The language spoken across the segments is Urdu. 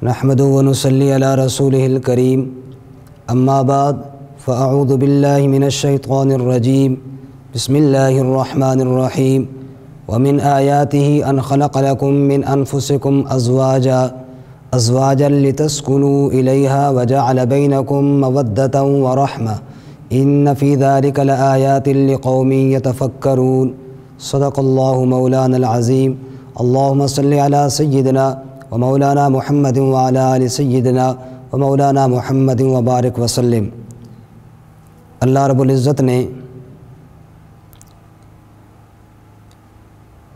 نحمد و نصلی علی رسولہ الکریم اما بعد فاعوذ باللہ من الشیطان الرجیم بسم اللہ الرحمن الرحیم ومن آیاتہ ان خلق لکم من انفسکم ازواجا لتسکنوا الیہا وجعل بینکم مودۃ ورحمہ ان فی ذلک لآیات لقوم یتفکرون صدق اللہ مولانا العظیم اللہم صلی علی سیدنا ومولانا محمد وعلی آل سیدنا ومولانا محمد وبارک وسلم۔ اللہ رب العزت نے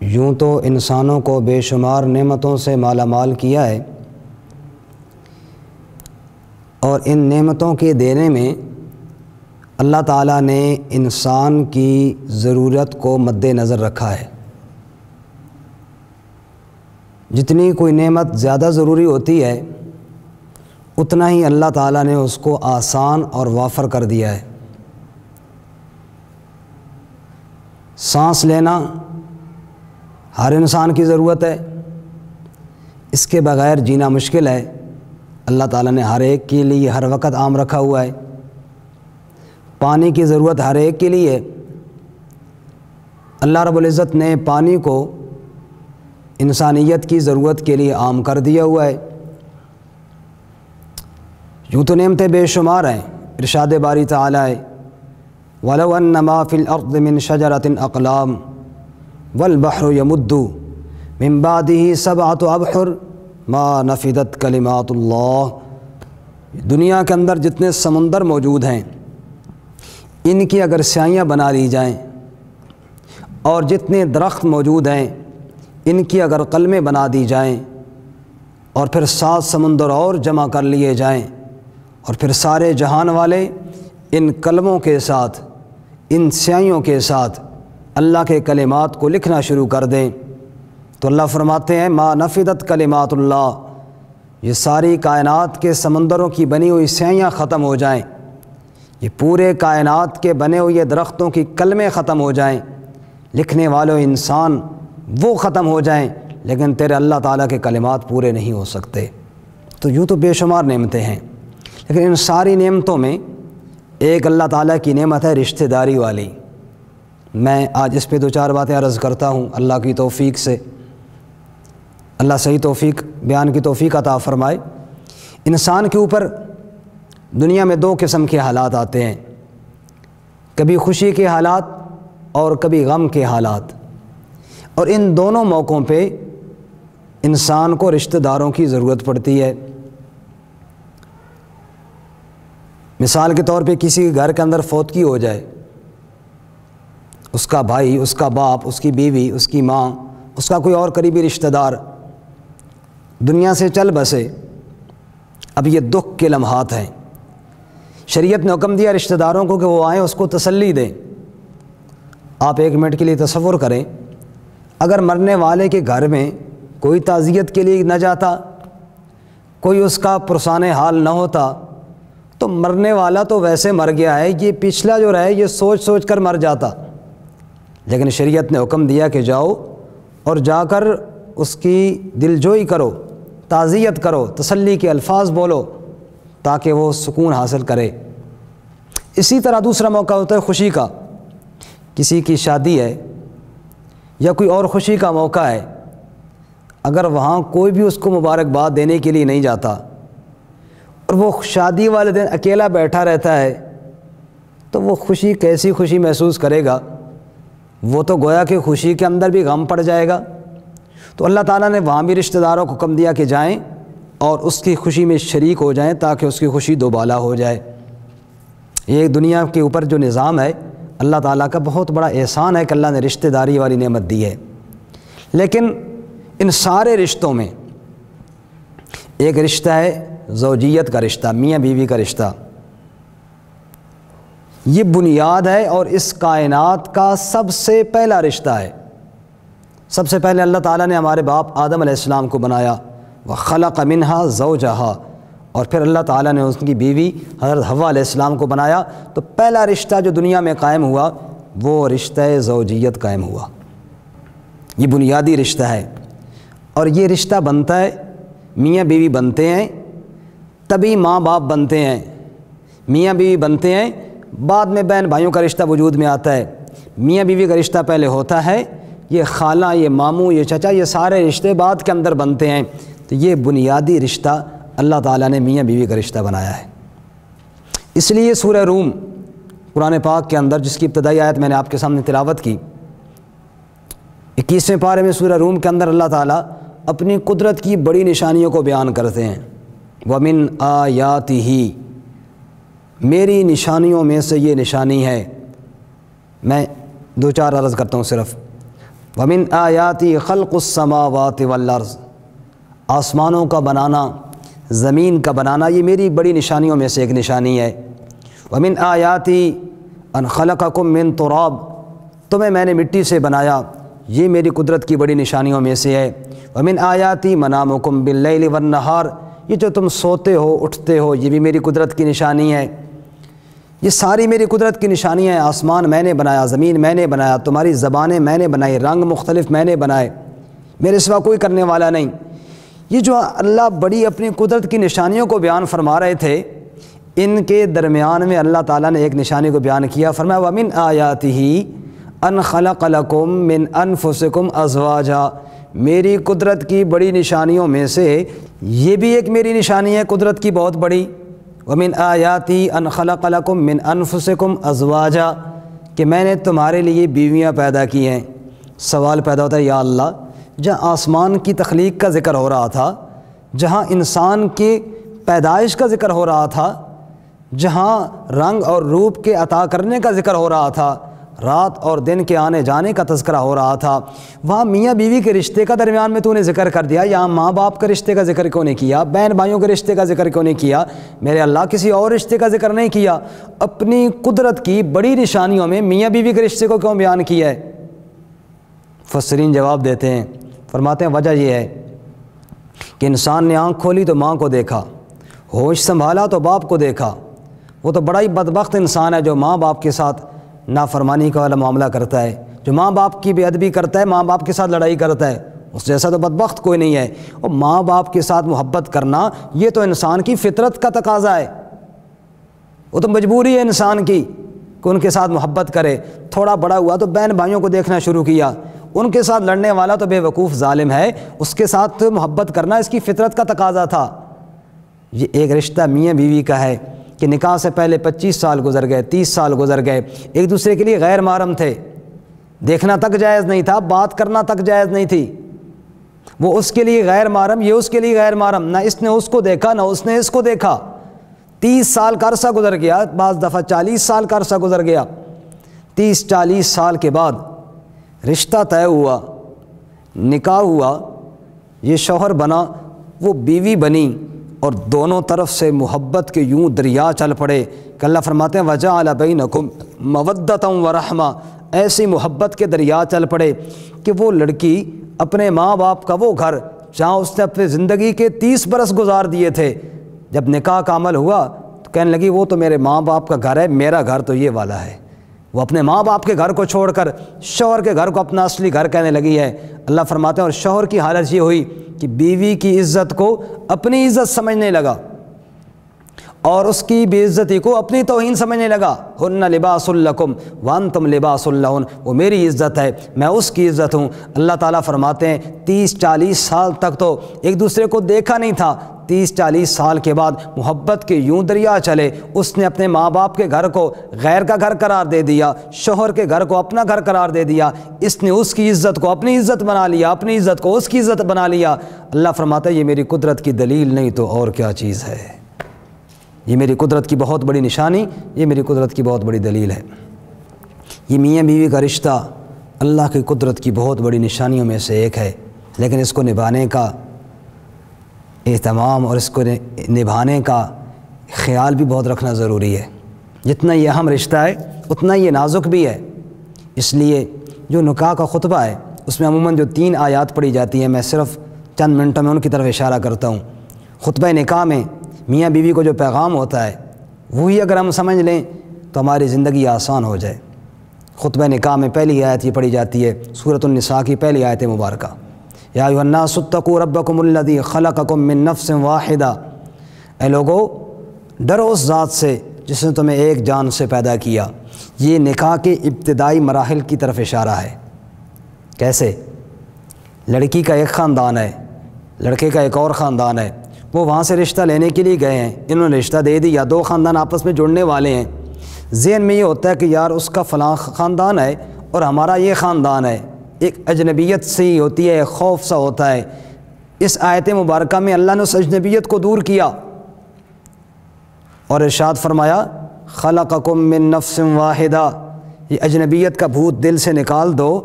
یوں تو انسانوں کو بے شمار نعمتوں سے مالا مال کیا ہے، اور ان نعمتوں کے دینے میں اللہ تعالیٰ نے انسان کی ضرورت کو مد نظر رکھا ہے۔ جتنی کوئی نعمت زیادہ ضروری ہوتی ہے اتنا ہی اللہ تعالیٰ نے اس کو آسان اور وافر کر دیا ہے۔ سانس لینا ہر انسان کی ضرورت ہے، اس کے بغیر جینا مشکل ہے۔ اللہ تعالیٰ نے ہر ایک کے لیے ہر وقت عام رکھا ہوا ہے۔ پانی کی ضرورت ہر ایک کے لیے ہے۔ اللہ رب العزت نے پانی کو انسانیت کی ضرورت کے لیے عام کر دیا ہوا ہے۔ یوں تو نعمتیں بے شمار ہیں۔ ارشاد باری تعالیٰ ہے وَلَوْ أَنَّ مَا فِي الْأَرْضِ مِنْ شَجَرَةٍ أَقْلَامٌ وَالْبَحْرُ يَمُدُّ مِنْ بَعْدِهِ سَبْعَةُ أَبْحُرٍ مَا نَفِدَتْ كَلِمَاتُ اللَّهِ۔ دنیا کے اندر جتنے سمندر موجود ہیں ان کی اگر سیائیاں بنا لی جائیں، اور جتنے درخت موجود ہیں ان کی اگر قلمیں بنا دی جائیں، اور پھر 7 سمندر اور جمع کر لیے جائیں، اور پھر سارے جہان والے ان کلموں کے ساتھ، ان سیائیوں کے ساتھ اللہ کے کلمات کو لکھنا شروع کر دیں، تو اللہ فرماتے ہیں ما نفدت کلمات اللہ، یہ ساری کائنات کے سمندروں کی بنی ہوئی سیائیاں ختم ہو جائیں، یہ پورے کائنات کے بنے ہوئے درختوں کی کلمیں ختم ہو جائیں، لکھنے والوں انسان وہ ختم ہو جائیں، لیکن تیرے اللہ تعالیٰ کے کلمات پورے نہیں ہو سکتے۔ تو یوں تو بے شمار نعمتیں ہیں، لیکن ان ساری نعمتوں میں ایک اللہ تعالیٰ کی نعمت ہے رشتہ داری والی۔ میں آج اس پہ 2-4 باتیں عرض کرتا ہوں اللہ کی توفیق سے۔ اللہ صحیح توفیق بیان کی توفیق عطا فرمائے۔ انسان کے اوپر دنیا میں 2 قسم کے حالات آتے ہیں، کبھی خوشی کے حالات اور کبھی غم کے حالات، اور ان دونوں موقعوں پہ انسان کو رشتہ داروں کی ضرورت پڑتی ہے۔ مثال کے طور پہ کسی کے گھر کے اندر فوتگی ہو جائے، اس کا بھائی، اس کا باپ، اس کی بیوی، اس کی ماں، اس کا کوئی اور قریبی رشتہ دار دنیا سے چل بسے، اب یہ دکھ کے لمحات ہیں۔ شریعت نے حکم دیا رشتہ داروں کو کہ وہ آئیں، اس کو تسلی دیں۔ آپ 1 منٹ کے لیے تصور کریں، اگر مرنے والے کے گھر میں کوئی تعزیت کے لیے نہ جاتا، کوئی اس کا پرسان حال نہ ہوتا، تو مرنے والا تو ویسے مر گیا ہے، یہ پچھلا جو رہے یہ سوچ سوچ کر مر جاتا۔ لیکن شریعت نے حکم دیا کہ جاؤ اور جا کر اس کی دلجوئی کرو، تعزیت کرو، تسلی کے الفاظ بولو تاکہ وہ سکون حاصل کرے۔ اسی طرح دوسرا موقع ہوتا ہے خوشی کا، کسی کی شادی ہے یا کوئی اور خوشی کا موقع ہے، اگر وہاں کوئی بھی اس کو مبارکباد دینے کے لیے نہیں جاتا اور وہ شادی والے دن اکیلا بیٹھا رہتا ہے، تو وہ خوشی کیسی خوشی محسوس کرے گا؟ وہ تو گویا کہ خوشی کے اندر بھی غم پڑ جائے گا۔ تو اللہ تعالیٰ نے وہاں بھی رشتہ داروں کو حکم دیا کہ جائیں اور اس کی خوشی میں شریک ہو جائیں تاکہ اس کی خوشی دوبالا ہو جائے۔ یہ دنیا کے اوپر جو نظام ہے اللہ تعالیٰ کا بہت بڑا احسان ہے کہ اللہ نے رشتہ داری والی نعمت دی ہے۔ لیکن ان سارے رشتوں میں ایک رشتہ ہے زوجیت کا رشتہ، میاں بیوی کا رشتہ۔ یہ بنیاد ہے اور اس کائنات کا سب سے پہلا رشتہ ہے۔ سب سے پہلے اللہ تعالیٰ نے ہمارے باپ آدم علیہ السلام کو بنایا، وَخَلَقَ مِنْهَا زَوْجَهَا، اور پھر اللہ تعالیٰ نے اس کی بیوی حضرت حوا علیہ السلام کو بنایا۔ تو پہلا رشتہ جو دنیا میں قائم ہوا وہ رشتہ زوجیت قائم ہوا۔ یہ بنیادی رشتہ ہے، اور یہ رشتہ بنتا ہے میاں بیوی بنتے ہیں تبھی ماں باپ بنتے ہیں، میاں بیوی بنتے ہیں بعد میں بہن بھائیوں کا رشتہ وجود میں آتا ہے، میاں بیوی کا رشتہ پہلے ہوتا ہے، یہ خالہ، یہ ماموں، یہ چچا، یہ سارے رشتے بعد کے اندر بنتے ہیں۔ تو یہ بنیادی رشتہ اللہ تعالیٰ نے میاں بیوی کا رشتہ بنایا ہے۔ اس لیے سورہ روم قرآن پاک کے اندر، جس کی ابتدائی آیت میں نے آپ کے سامنے تلاوت کی، 21ویں پارے میں سورہ روم کے اندر اللہ تعالیٰ اپنی قدرت کی بڑی نشانیوں کو بیان کرتے ہیں۔ وَمِنْ آیَاتِهِ، میری نشانیوں میں سے یہ نشانی ہے۔ میں 2-4 عرض کرتا ہوں صرف۔ وَمِنْ آیَاتِهِ خَلْقُ السَّمَاوَاتِ وَالْأَرْضِ، آسمانوں کا بنانا، زمین کا بنانا، یہ میری بڑی نشانیوں میں سے ایک نشانی ہے۔ وَمِنْ آیَاتِهِ أَنْ خَلَقَكُم مِّن تُرَابٍ، تمہیں میں نے مٹی سے بنایا، یہ میری قدرت کی بڑی نشانیوں میں سے ہے۔ وَمِنْ آیَاتِهِ مَنَامُكُم بِاللَّيْلِ وَالنَّهَارِ، یہ جو تم سوتے ہو اٹھتے ہو یہ بھی میری قدرت کی نشانی ہے۔ یہ ساری میری قدرت کی نشانیاں ہیں۔ آسمان میں نے بنایا، زمین میں نے بنایا، تمہاری زبانیں میں نے بنائی، رنگ مختلف میں نے بنائے، میرے سوا کوئی کرنے والا نہیں۔ یہ جو اللہ بڑی اپنی قدرت کی نشانیوں کو بیان فرما رہے تھے، ان کے درمیان میں اللہ تعالیٰ نے ایک نشانی کو بیان کیا، فرمایا وَمِنْ آیَاتِهِ أَنْ خَلَقَ لَكُم مِّنْ أَنفُسِكُمْ أَزْوَاجًا، میری قدرت کی بڑی نشانیوں میں سے یہ بھی ایک میری نشانی ہے قدرت کی بہت بڑی۔ وَمِنْ آیَاتِهِ أَنْ خَلَقَ لَكُم مِّنْ أَنفُسِكُمْ أَزْوَاجًا، کہ میں نے تمہارے لیے بیویاں پیدا کی ہیں۔ سوال پیدا ہوتا ہے، یا اللہ، جہاں آسمان کی تخلیق کا ذکر ہو رہا تھا، جہاں انسان کی پیدائش کا ذکر ہو رہا تھا، جہاں رنگ اور روپ کے عطا کرنے کا ذکر ہو رہا تھا، رات اور دن کے آنے جانے کا تذکرہ ہو رہا تھا، وہاں میاں بیوی کے رشتے کا درمیان میں تو نے ذکر کر دیا، یہاں ماں باپ کے رشتے کا ذکر کیوں نہیں کیا؟ بہن بھائیوں کے رشتے کا ذکر کیوں نہیں کیا؟ میرے اللہ کسی اور رشتے کا ذکر نہیں کیا؟ اپنی قدرت کی بڑی نشانیوں میں میاں بیوی کے رشتے کو کیوں بیان کیا ہے؟ مفسرین جواب دیتے ہیں، فرماتے ہیں وجہ یہ ہے کہ انسان نے آنکھ کھولی تو ماں کو دیکھا، ہوش سنبھالا تو باپ کو دیکھا۔ وہ تو بڑا ہی بدبخت انسان ہے جو ماں باپ کے ساتھ نافرمانی کا والا معاملہ کرتا ہے، جو ماں باپ کی بے ادبی کرتا ہے، ماں باپ کے ساتھ لڑائی کرتا ہے، اس جیسا تو بدبخت کوئی نہیں ہے۔ اور ماں باپ کے ساتھ محبت کرنا یہ تو انسان کی فطرت کا تقاضا ہے، وہ تو مجبوری ہے انسان کی کہ ان کے ساتھ محبت کرے۔ تھوڑا بڑا ہوا تو بہن بھائیوں کو دیکھنا شروع کیا، ان کے ساتھ لڑنے والا تو بے وقوف ظالم ہے، اس کے ساتھ محبت کرنا اس کی فطرت کا تقاضا تھا۔ یہ ایک رشتہ میاں بیوی کا ہے کہ نکاح سے پہلے 25 سال گزر گئے، 30 سال گزر گئے، ایک دوسرے کے لیے غیر محرم تھے، دیکھنا تک جائز نہیں تھا، بات کرنا تک جائز نہیں تھی، وہ اس کے لیے غیر محرم، یہ اس کے لیے غیر محرم، نہ اس نے اس کو دیکھا نہ اس نے اس کو دیکھا۔ 30 سال کا عرصہ گزر گیا، بعض دفعہ 40 سال کا عرصہ گزر گیا۔ 30-40 سال کے بعد رشتہ طے ہوا، نکاح ہوا، یہ شوہر بنا، وہ بیوی بنی، اور دونوں طرف سے محبت کے یوں دریا چل پڑے کہ اللہ فرماتے ہیں وَجَعَلَ بَيْنَكُمْ مَوَدَّةً وَرَحْمَةً، ایسی محبت کے دریا چل پڑے کہ وہ لڑکی اپنے ماں باپ کا وہ گھر جہاں اس نے اپنے زندگی کے 30 برس گزار دیے تھے، جب نکاح کا عمل ہوا تو کہنے لگی وہ تو میرے ماں باپ کا گھر ہے، میرا گھر تو یہ والا ہے۔ وہ اپنے ماں باپ کے گھر کو چھوڑ کر شوہر کے گھر کو اپنا اصلی گھر کہنے لگی ہے۔ اللہ فرماتے ہیں اور شوہر کی حالت یہ ہوئی کہ بیوی کی عزت کو اپنی عزت سمجھنے لگا اور اس کی بے عزتی کو اپنی توہین سمجھنے لگا۔ ہن لباس لکم وانتم لباس لہن، وہ میری عزت ہے، میں اس کی عزت ہوں۔ اللہ تعالیٰ فرماتے ہیں 30-40 سال تک تو ایک دوسرے کو دیکھا نہیں تھا، 30-40 سال کے بعد محبت کے یوں دریا چلے، اس نے اپنے ماں باپ کے گھر کو غیر کا گھر قرار دے دیا، شوہر کے گھر کو اپنا گھر قرار دے دیا، اس نے اس کی عزت کو اپنی عزت بنا لیا، اپنی عزت کو اس کی عزت بنا لیا۔ اللہ فرماتا ہے یہ میری قدرت کی دلیل نہیں تو اور کیا چیز ہے، یہ میری قدرت کی بہت بڑی نشانی، یہ میری قدرت کی بہت بڑی دلیل ہے۔ یہ میاں بیوی کا رشتہ اللہ کی قدرت کی بہت بڑی نشانیوں میں سے ایک ہے، لیکن اس کو نبھانے کا اہتمام اور اس کو نبھانے کا خیال بھی بہت رکھنا ضروری ہے۔ جتنا یہ اہم رشتہ ہے اتنا یہ نازک بھی ہے۔ اس لیے جو نکاح کا خطبہ ہے اس میں عموماً جو 3 آیات پڑھی جاتی ہیں، میں صرف چند منٹوں میں ان کی طرف اشارہ کرتا ہوں۔ خطبہ نکاح میں میاں بیوی کو جو پیغام ہوتا ہے وہی اگر ہم سمجھ لیں تو ہماری زندگی آسان ہو جائے۔ خطبہ نکاح میں پہلی آیت یہ پڑھی جاتی ہے سورۃ النساء کی پہلی آیت مبارکہ، یا ایھا الناس اتقوا ربکم الذی خلقکم من نفس واحدہ، اے لوگو ڈرو اس ذات سے جس نے تمہیں ایک جان سے پیدا کیا۔ یہ نکاح کے ابتدائی مراحل کی طرف اشارہ ہے۔ کیسے؟ لڑکی کا ایک خاندان ہے، لڑکے کا ایک اور خاندان ہے، وہ وہاں سے رشتہ لینے کے لیے گئے ہیں، انہوں نے رشتہ دے دیا، دو خاندان آپس میں جڑنے والے ہیں۔ ذہن میں یہ ہوتا ہے کہ یار اس کا فلاں خاندان ہے اور ہمارا یہ خاندان ہے، ایک اجنبیت سی ہوتی ہے، خوف سا ہوتا ہے۔ اس آیت مبارکہ میں اللہ نے اس اجنبیت کو دور کیا اور ارشاد فرمایا خلقکم من نفس واحدہ، یہ اجنبیت کا بھوت دل سے نکال دو،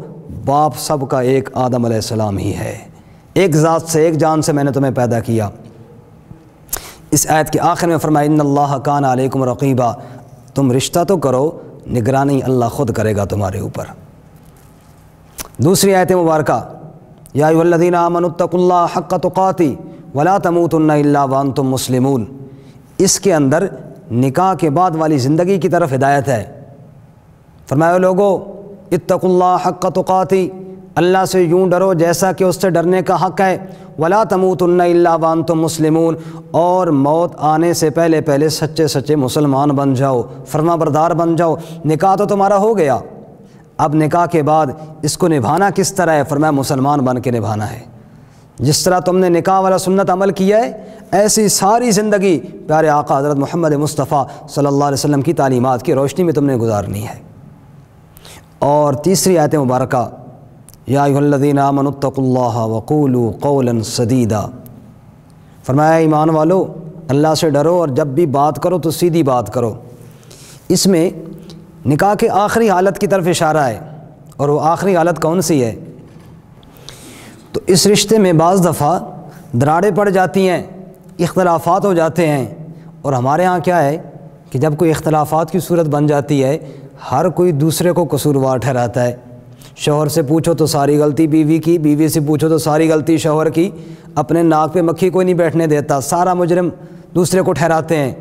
باپ سب کا ایک آدم علیہ السلام ہی ہے، ایک ذات سے ایک جان سے میں نے تمہیں پیدا کیا۔ اس آیت کے آخر میں فرمایا ان اللہ کان علیکم رقیبا، تم رشتہ تو کرو، نگرانی اللہ خود کرے گا تمہارے اوپر۔ دوسری آیت مبارکہ یا ایھا الذین آمنوا اتقوا اللہ حق تقاتہ ولا تموتن الا وانتم مسلمون، اس کے اندر نکاح کے بعد والی زندگی کی طرف ہدایت ہے۔ فرمایا لوگو اتقوا اللہ حق تقاتہ، اللہ سے یوں ڈرو جیسا کہ اس سے ڈرنے کا حق ہے، ولا تموتن الا وانتم مسلمون، اور موت آنے سے پہلے پہلے سچے سچے مسلمان بن جاؤ، فرما بردار بن جاؤ۔ نکاح تو تمہارا ہو گیا، اب نکاح کے بعد اس کو نبھانا کس طرح ہے؟ فرمایا مسلمان بن کے نبھانا ہے۔ جس طرح تم نے نکاح والا سنت عمل کیا ہے، ایسی ساری زندگی پیارے آقا حضرت محمد مصطفیٰ صلی اللہ علیہ وسلم کی تعلیمات کی روشنی میں تم نے گزارنی ہے۔ اور تیسری آیت مبارکہ یا ایھا الذین آمنوا اتقوا اللہ وقولوا قولا سدیدا، فرمایا ایمان والو اللہ سے ڈرو اور جب بھی بات کرو تو سیدھی بات کرو۔ اس میں نکاح کے آخری حالت کی طرف اشارہ ہے، اور وہ آخری حالت کون سی ہے؟ تو اس رشتے میں بعض دفعہ دراڑیں پڑ جاتی ہیں، اختلافات ہو جاتے ہیں، اور ہمارے ہاں کیا ہے کہ جب کوئی اختلافات کی صورت بن جاتی ہے ہر کوئی دوسرے کو قصوروار ٹھہراتا ہے۔ شوہر سے پوچھو تو ساری غلطی بیوی کی، بیوی سے پوچھو تو ساری غلطی شوہر کی، اپنے ناک پہ مکھی کوئی نہیں بیٹھنے دیتا، سارا مجرم دوسرے کو ٹھہراتے ہیں۔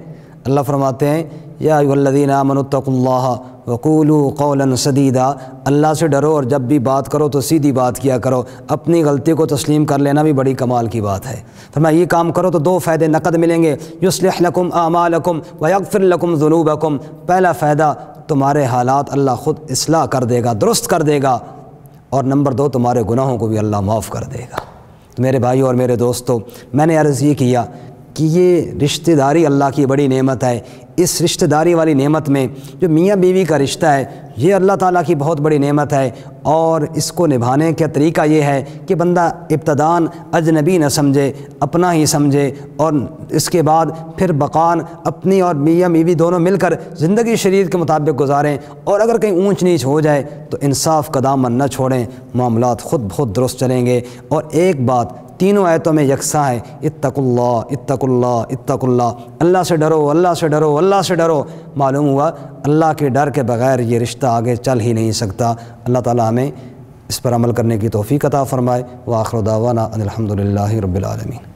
اللہ فرماتے ہیں یا ایھا الذین آمنوا اتقوا اللہ وقولوا قولا سدیدا، اللہ سے ڈرو اور جب بھی بات کرو تو سیدھی بات کیا کرو، اپنی غلطی کو تسلیم کر لینا بھی بڑی کمال کی بات ہے۔ فرمایا یہ کام کرو تو دو فائدے نقد ملیں گے، یصلح لکم اعمالکم ویغفر لکم ذنوبکم، پہلا فائدہ تمہارے حالات اللہ خود اصلاح کر دے گا، درست کر دے گا، اور نمبر دو تمہارے گناہوں کو بھی اللہ معاف کر دے گا۔ میرے بھائیو اور میرے دوستو، میں نے عرض یہ کیا کہ یہ رشتہ داری اللہ کی بڑی نعمت ہے۔ اس رشتہ داری والی نعمت میں جو میاں بیوی کا رشتہ ہے یہ اللہ تعالیٰ کی بہت بڑی نعمت ہے، اور اس کو نبھانے کا طریقہ یہ ہے کہ بندہ ابتداً اجنبی نہ سمجھے، اپنا ہی سمجھے، اور اس کے بعد پھر بقان اپنی اور میاں بیوی دونوں مل کر زندگی شریعت کے مطابق گزاریں، اور اگر کہیں اونچ نیچ ہو جائے تو انصاف کا دامن نہ چھوڑیں، معاملات خود بخود درست چلیں گے۔ اور ایک بات تینوں آیتوں میں یکساں ہے، اتقوا اللہ اتقوا اللہ اتقوا اللہ، اللہ سے ڈرو، اللہ سے ڈرو، اللہ سے ڈرو۔ معلوم ہوا اللہ کے ڈر کے بغیر یہ رشتہ آگے چل ہی نہیں سکتا۔ اللہ تعالیٰ ہمیں اس پر عمل کرنے کی توفیق عطا فرمائے۔ وآخر دعوانا ان الحمد للہ رب العالمین۔